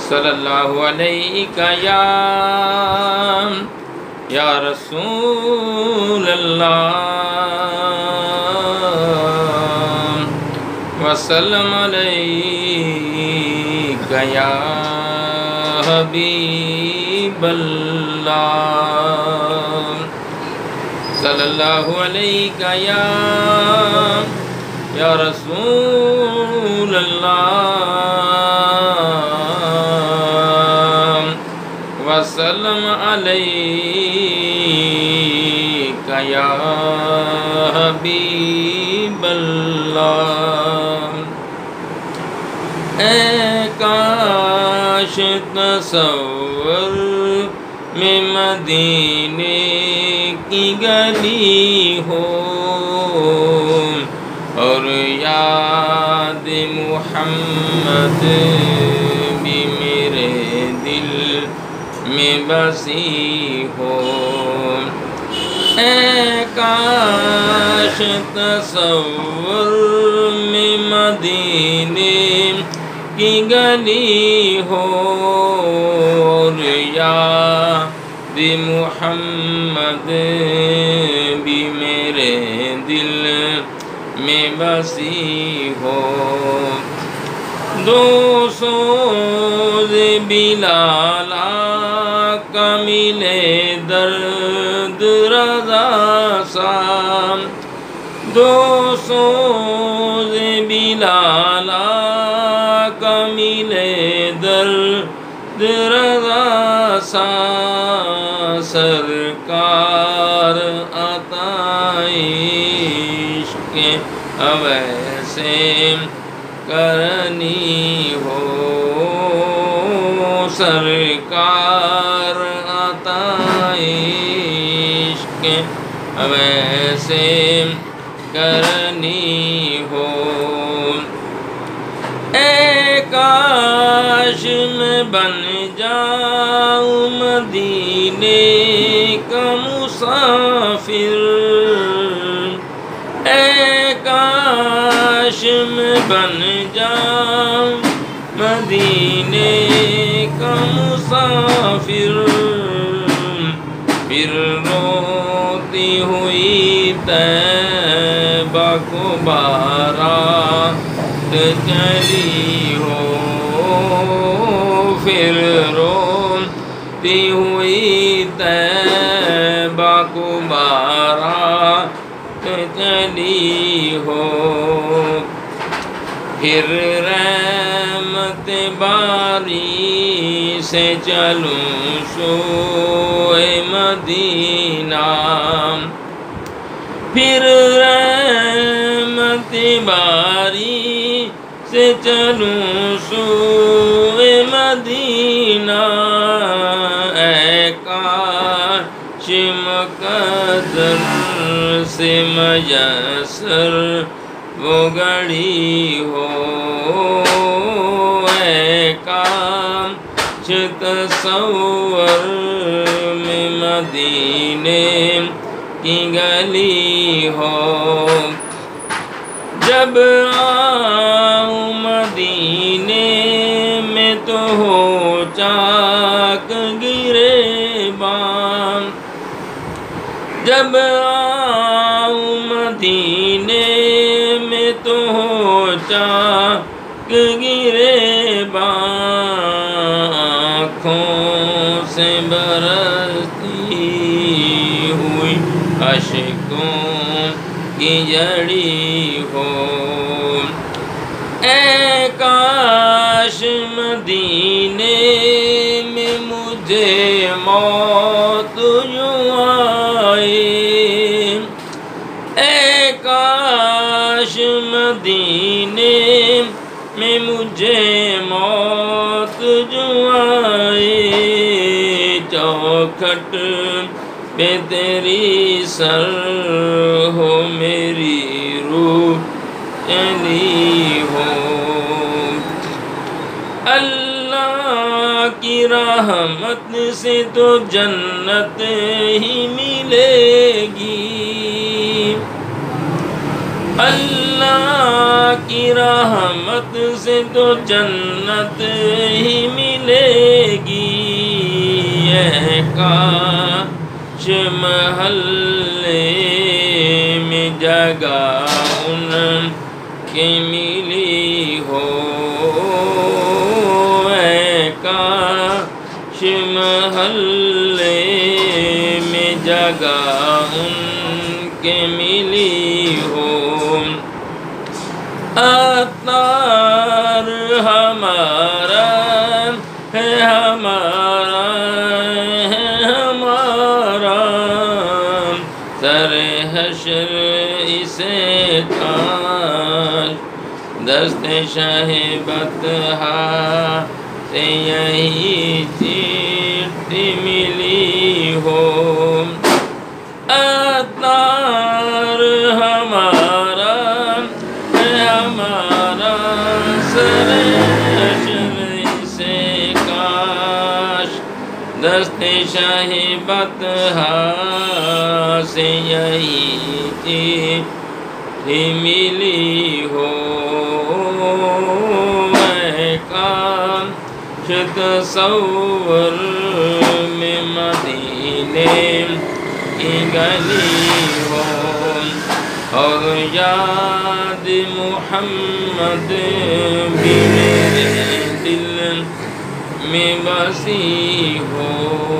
صلی اللہ علیہ یا رسول اللہ وسلم علیہ یا حبیب اللہ صلی اللہ علیہ یا رسول اللہ وسلم علیہ یا حبیب اللہ اے کاش تصور میں مدینے کی گلی ہو اور یاد محمد بھی میرے دل میں بسی ہو اے کاش تصور میں مدینے کی گلی ہو اور یاد محمد بھی میرے دل میں بسی ہو دو سوز بلال کا ملے درد رضا سا دو سوز بلال کا ملے درد رضا سا سرکار عطائش کے اویسے کرنی ہو سرکار عطائش کے اویسے کرنی ہو اے کاش میں بن جاؤں مدینے کا مسافر اے کاش میں بن جاؤں مدینے کا مسافر پھر روتی ہوئی طیبہ کو بارات چلی ہو پھر روتی ہوئی طیبہ کو بارات چلی ہو پھر رحمت باری سے چلوں سوئے مدینہ پھر رحمت باری سے چلوں سوئے مدینہ اے کاش مقدر سے میسر وہ گھڑی ہو اے کاش تصور میں مدینے کی گلی ہو جب آؤں مدینے میں تو ہو چاک گریباں جب آؤں مدینے میں تو ہو چاک گریباں آنکھوں سے برستی ہوئی اشکوں کی جڑی ہو اے کاش مدینے میں مجھے موت یوں آئے اے کاش مدینے میں مجھے موت یوں آئے چوکھٹ پہ تیری سر ہو میری روح چلی ہو اللہ کی رحمت سے تو جنت ہی ملے گی اللہ کی رحمت سے تو جنت ہی ملے گی، اے کاش محلے میں جگہ ان کے ملی ہو، اے کاش محلے میں جگہ ان کے ملی ہو۔ عطار ہمارا ہے، ہمارا ہے، ہمارا سر حشر اسے تاج دست شاہ بطحا سے یہی چیٹھی ملی ہو۔ عطار ہمارا ہے، ہمارا سر حشر سے کاش دست شاہ بطحا سے یہی چیٹھی ملی ہو، اے کاش تصور میں مدینے کی گلی ہو، اور یاد محمد بھی میرے دل میں بسی ہو۔